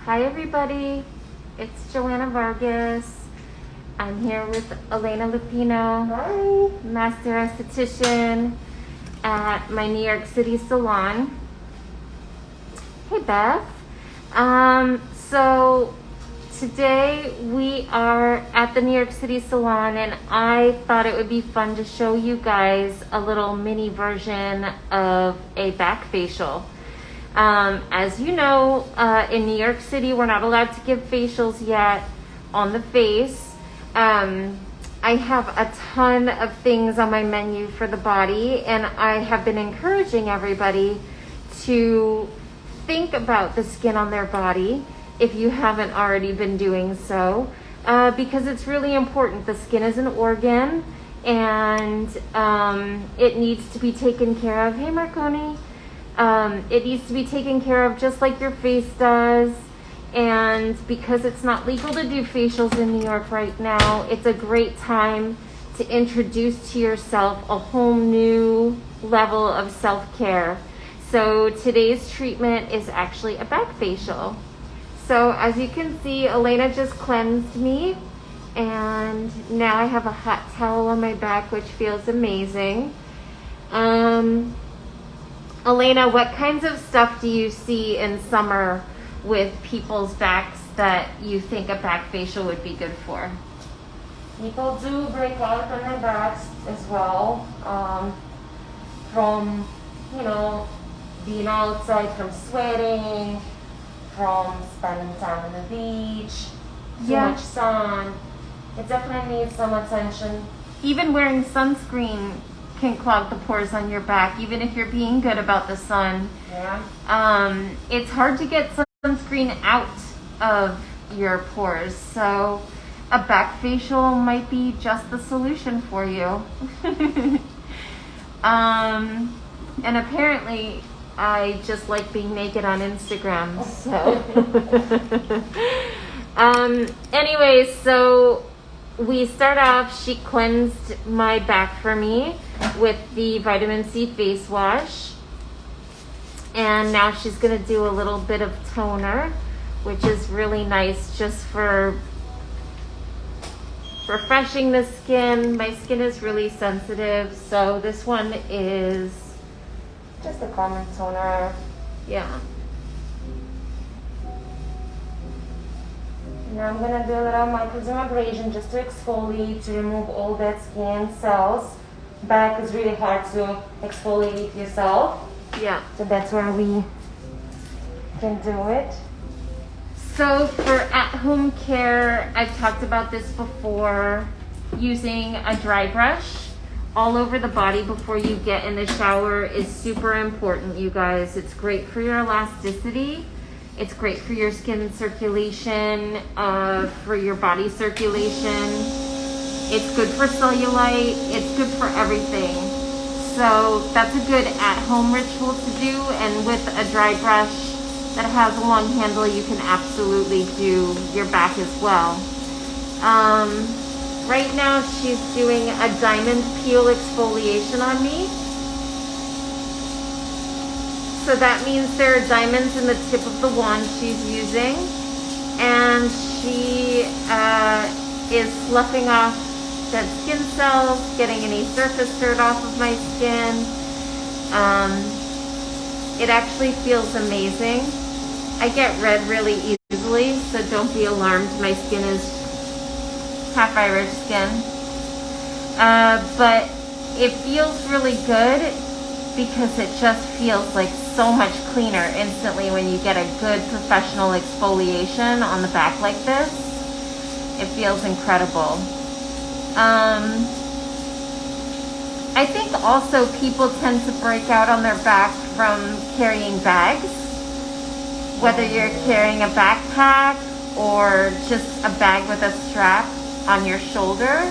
Hi everybody, it's Joanna Vargas. I'm here with Elena Lupino, Hi. master esthetician at my New York City salon. Hey Beth. So today we are at the New York City salon and I thought it would be fun to show you guys a little mini version of a back facial. As you know, in New York City, we're not allowed to give facials yet on the face. I have a ton of things on my menu for the body, and I have been encouraging everybody to think about the skin on their body if you haven't already been doing so, because it's really important. The skin is an organ, and it needs to be taken care of. Hey, Marconi. It needs to be taken care of just like your face does. And because it's not legal to do facials in New York right now, it's a great time to introduce to yourself a whole new level of self-care. So today's treatment is actually a back facial. So as you can see, Elena just cleansed me, and now I have a hot towel on my back, which feels amazing. Elena, what kinds of stuff do you see in summer with people's backs that you think a back facial would be good for? People do break out on their backs as well, from, being outside, from sweating, from spending time on the beach, too much sun. It definitely needs some attention. Even wearing sunscreen can clog the pores on your back, even if you're being good about the sun. Yeah. It's hard to get sunscreen out of your pores, so a back facial might be just the solution for you. And apparently I just like being naked on Instagram, so anyways, so we start off, she cleansed my back for me with the vitamin C face wash. And now she's gonna do a little bit of toner, which is really nice just for refreshing the skin. My skin is really sensitive, so this one is Just a common toner. yeah. Now I'm gonna do a little microdermabrasion just to exfoliate, to remove all dead skin cells. Back is really hard to exfoliate yourself, Yeah. so that's where we can do it. So for at-home care, I've talked about this before, using a dry brush all over the body before you get in the shower is super important, you guys. It's great for your elasticity. It's great for your skin circulation, for your body circulation. It's good for cellulite. It's good for everything. So that's a good at-home ritual to do. And with a dry brush that has a long handle, you can absolutely do your back as well. Right now she's doing a diamond peel exfoliation on me. So that means there are diamonds in the tip of the wand she's using. And she is sloughing off dead skin cells, getting any surface dirt off of my skin. It actually feels amazing. I get red really easily, so don't be alarmed. My skin is half Irish skin. But it feels really good because it just feels like so much cleaner instantly when you get a good professional exfoliation on the back like this. It feels incredible. I think also people tend to break out on their back from carrying bags, whether you're carrying a backpack or just a bag with a strap on your shoulder.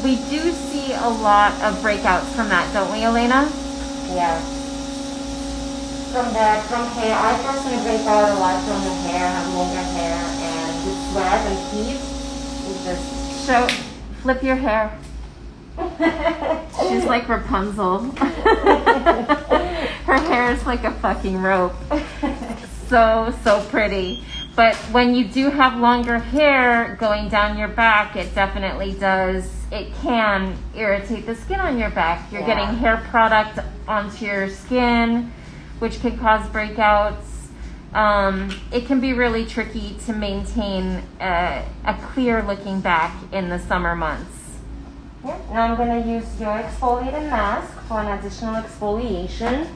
We do see a lot of breakouts from that, don't we, Elena? Yeah. From hair, I personally break out a lot from the hair. I have longer hair, and with sweat and heat, it just Flip your hair. She's like Rapunzel. Her hair is like a fucking rope. So pretty. But when you do have longer hair going down your back, it definitely does, it can irritate the skin on your back. You're getting hair product onto your skin, which can cause breakouts. It can be really tricky to maintain a clear looking back in the summer months. Yeah. Now I'm going to use your exfoliating mask for an additional exfoliation.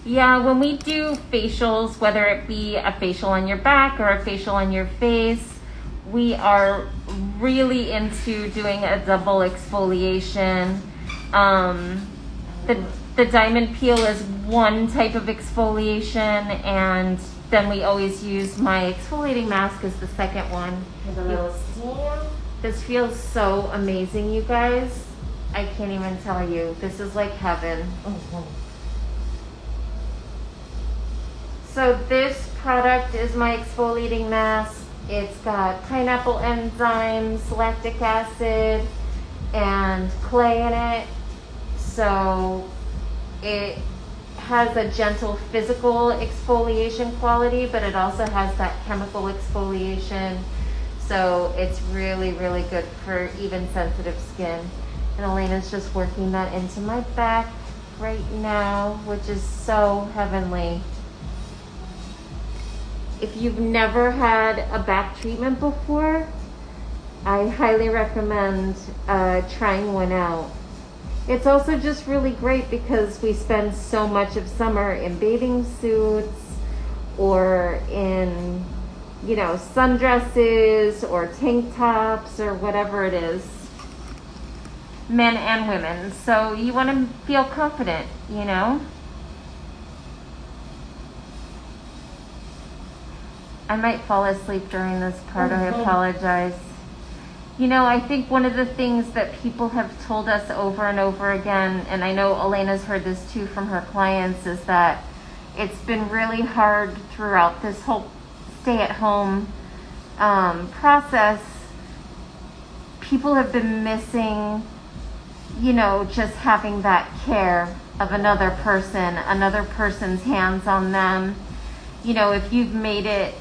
Yeah, when we do facials, whether it be a facial on your back or a facial on your face, we are really into doing a double exfoliation. The diamond peel is one type of exfoliation, and then we always use my exfoliating mask as the second one. With a little steam. This feels so amazing, you guys. I can't even tell you. This is like heaven. So this product is my exfoliating mask. It's got pineapple enzymes, lactic acid, and clay in it. So it has a gentle physical exfoliation quality, but it also has that chemical exfoliation. So it's really, really good for even sensitive skin. And Elena's just working that into my back right now, which is so heavenly. If you've never had a back treatment before, I highly recommend trying one out. It's also just really great because we spend so much of summer in bathing suits or in, you know, sundresses or tank tops or whatever it is, men and women. So you want to feel confident, you know. I might fall asleep during this part. I apologize. You know, I think one of the things that people have told us over and over again, and I know Elena's heard this too from her clients, is that it's been really hard throughout this whole stay-at-home process. People have been missing, you know, just having that care of another person's hands on them. You know, if you've made it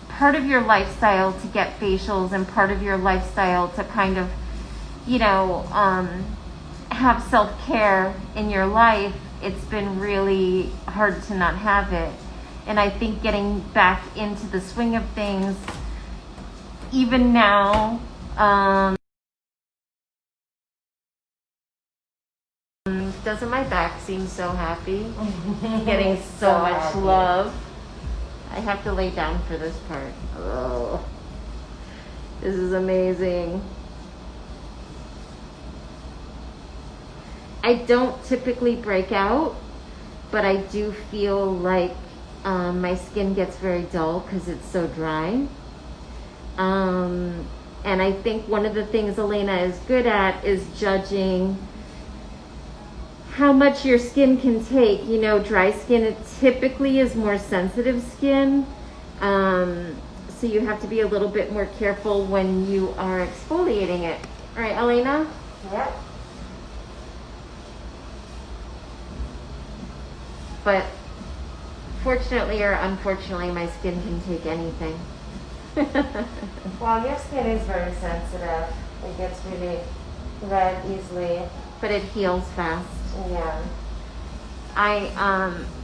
part of your lifestyle to get facials and part of your lifestyle to kind of, you know, have self-care in your life, it's been really hard to not have it. And I think getting back into the swing of things, even now, doesn't my back seem so happy? Getting so much happy. Love. I have to lay down for this part. Oh, this is amazing. I don't typically break out, but I do feel like my skin gets very dull because it's so dry. And I think one of the things Elena is good at is judging how much your skin can take. You know, dry skin, it typically is more sensitive skin. So you have to be a little bit more careful when you are exfoliating it. All right, Elena? Yep. But fortunately or unfortunately, my skin can take anything. Well, your skin is very sensitive. It gets really red easily. But it heals fast. Yeah. I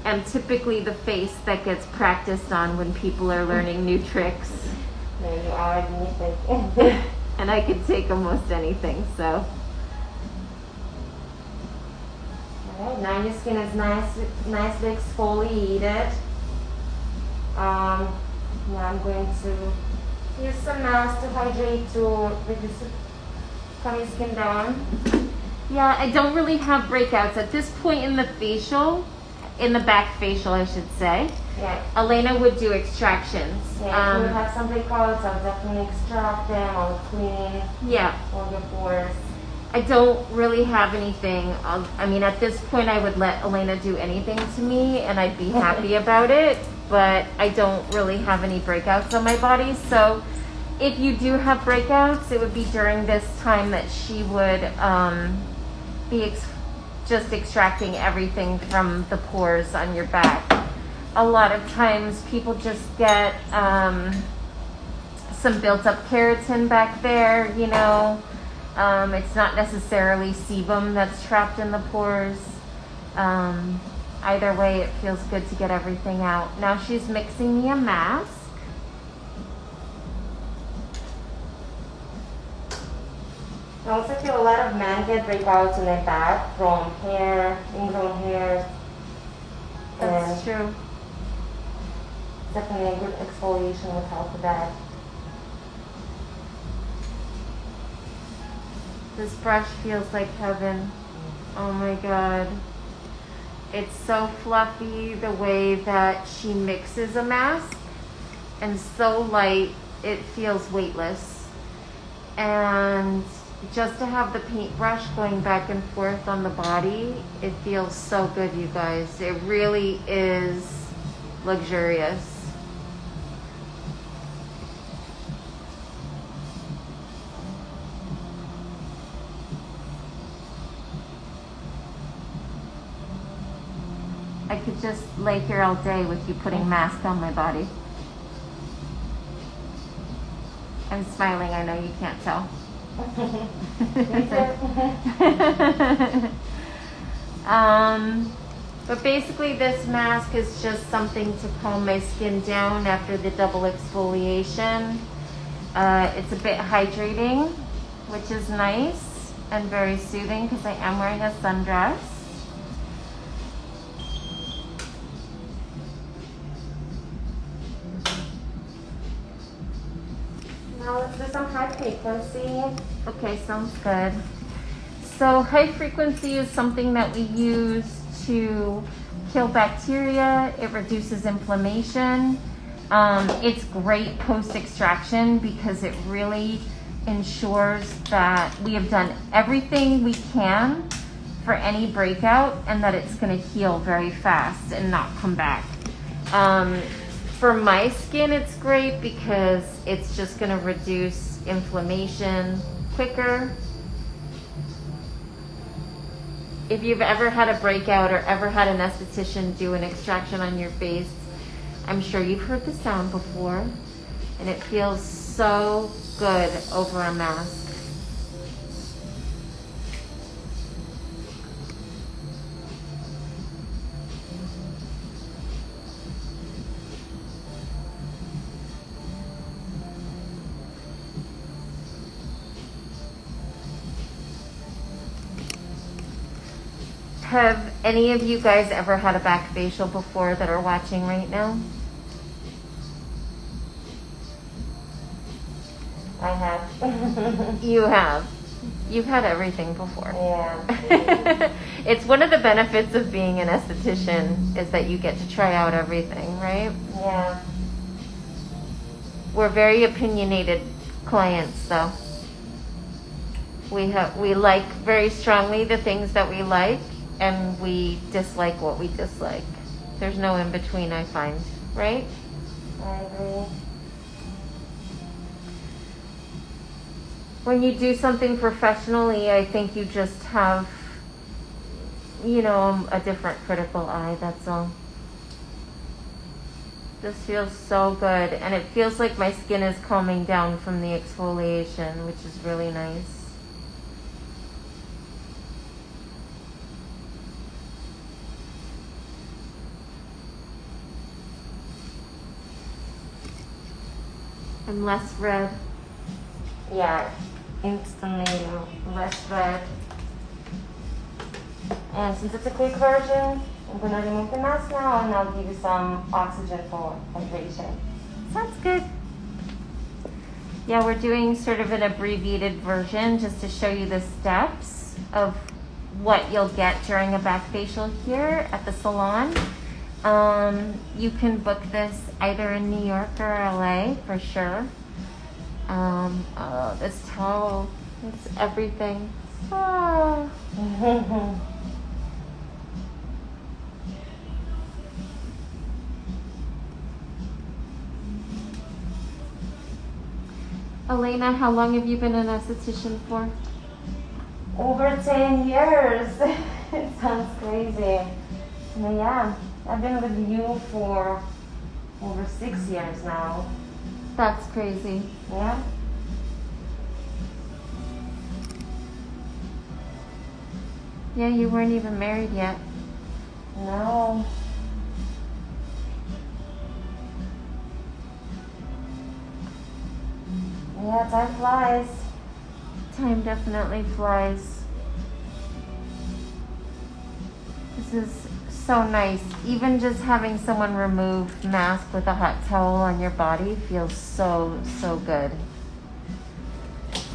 am typically the face that gets practiced on when people are learning new tricks. No, you are anything. And I can take almost anything, so. Alright, now your skin is nicely exfoliated. Now I'm going to use some mask to hydrate to reduce the calm your skin down. Yeah, I don't really have breakouts at this point in the facial, in the back facial, I should say. Yeah. Elena would do extractions. Yeah, if you have some breakouts, I'll definitely extract them. I'll clean. Yeah. All your pores. I don't really have anything. I mean, at this point, I would let Elena do anything to me, and I'd be happy about it. But I don't really have any breakouts on my body, so if you do have breakouts, it would be during this time that she would be just extracting everything from the pores on your back. a lot of times people just get some built up keratin back there, you know. It's not necessarily sebum that's trapped in the pores. Either way, it feels good to get everything out. Now she's mixing me a mask. I also feel a lot of men get breakouts in their back from hair, ingrown hair. That's true. Definitely a good exfoliation would help with that. This brush feels like heaven. Oh my god. It's so fluffy the way that she mixes a mask, and so light it feels weightless. And just to have the paintbrush going back and forth on the body, it feels so good, you guys. It really is luxurious. I could just lay here all day with you putting mask on my body. I'm smiling, I know you can't tell. But basically this mask is just something to calm my skin down after the double exfoliation. It's a bit hydrating, which is nice and very soothing because I am wearing a sundress. Now let's do some high frequency. Okay, sounds good. So high frequency is something that we use to kill bacteria. It reduces inflammation. It's great post-extraction because it really ensures that we have done everything we can for any breakout and that it's going to heal very fast and not come back. For my skin, it's great because it's just going to reduce inflammation quicker. If you've ever had a breakout or ever had an esthetician do an extraction on your face, I'm sure you've heard the sound before, and it feels so good over a mask. Have any of you guys ever had a back facial before that are watching right now? I have. You have. You've had everything before. Yeah. It's one of the benefits of being an esthetician is that you get to try out everything, right? Yeah. We're very opinionated clients, though. We like very strongly the things that we like, and we dislike what we dislike. There's no in between, I find, right? I agree. When you do something professionally, I think you just have, you know, a different critical eye, that's all. This feels so good, and it feels like my skin is calming down from the exfoliation, which is really nice. I'm less red. Yeah, instantly less red. And since it's a quick version, I'm gonna remove the mask now and I'll give you some oxygen for hydration. Sounds good. Yeah, we're doing sort of an abbreviated version just to show you the steps of what you'll get during a back facial here at the salon. You can book this either in New York or LA for sure. Oh, this towel, it's everything. Ah. Elena, how long have you been an esthetician for? Over 10 years. It sounds crazy. But yeah, I've been with you for over 6 years now. That's crazy. Yeah. Yeah, you weren't even married yet. No. Yeah, time flies. Time definitely flies. This is so nice. Even just having someone remove mask with a hot towel on your body feels so, so good.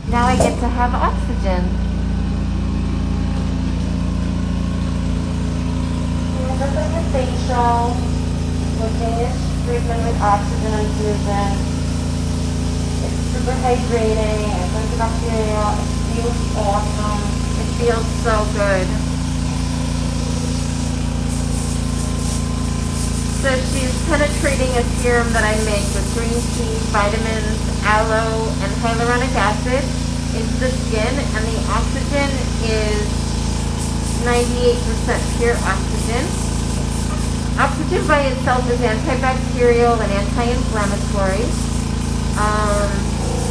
Now I get to have oxygen. Yeah, just like a facial. We finish treatment with oxygen infusion. It's super hydrating, it's antibacterial, it feels awesome. It feels so good. So she's penetrating a serum that I make with green tea, vitamins, aloe, and hyaluronic acid into the skin, and the oxygen is 98% pure oxygen. Oxygen by itself is antibacterial and anti-inflammatory,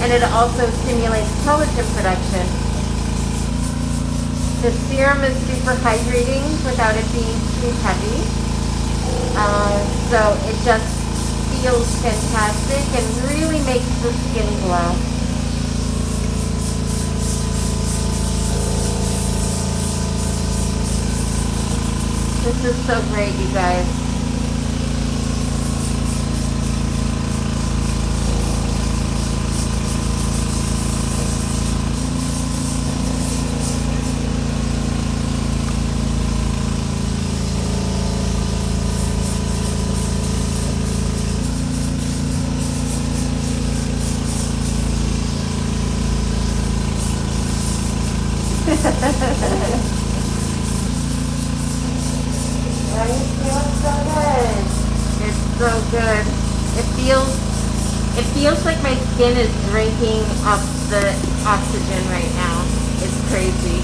and it also stimulates collagen production. The serum is super hydrating without it being too heavy. So it just feels fantastic and really makes the skin glow. This is so great, you guys. Right? It feels so good. It's so good. It feels like my skin is drinking up the oxygen right now. It's crazy.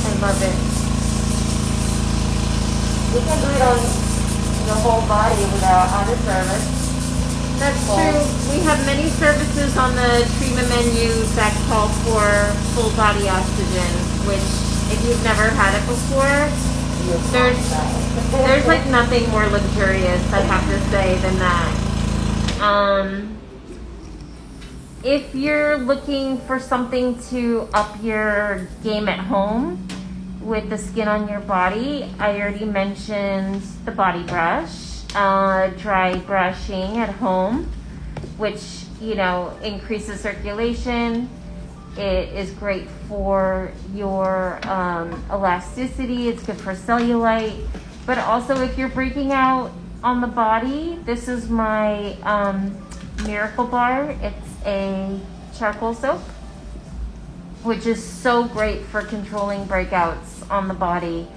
I love it. You can do it on the whole body with our other service. That's true. We have many services on the treatment menu that call for full body oxygen, which if you've never had it before, there's like nothing more luxurious, I have to say, than that. If you're looking for something to up your game at home with the skin on your body, I already mentioned the body brush. Dry brushing at home, which, you know, increases circulation. It is great for your elasticity. It's good for cellulite. But also if you're breaking out on the body, this is my Miracle Bar. It's a charcoal soap, which is so great for controlling breakouts on the body.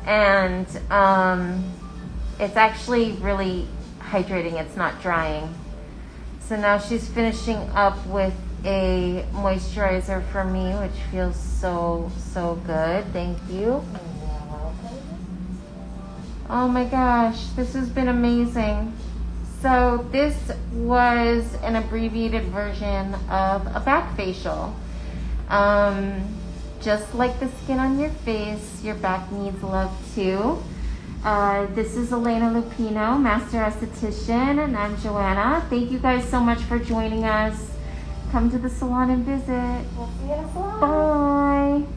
And it's actually really hydrating. It's not drying. So now she's finishing up with a moisturizer for me, which feels so, so good. Thank you. Oh my gosh, this has been amazing. So this was an abbreviated version of a back facial. Just like the skin on your face, your back needs love too. This is Elena Lupino, Master Esthetician, and I'm Joanna. Thank you guys so much for joining us. Come to the salon and visit. We'll see you in the salon. Bye.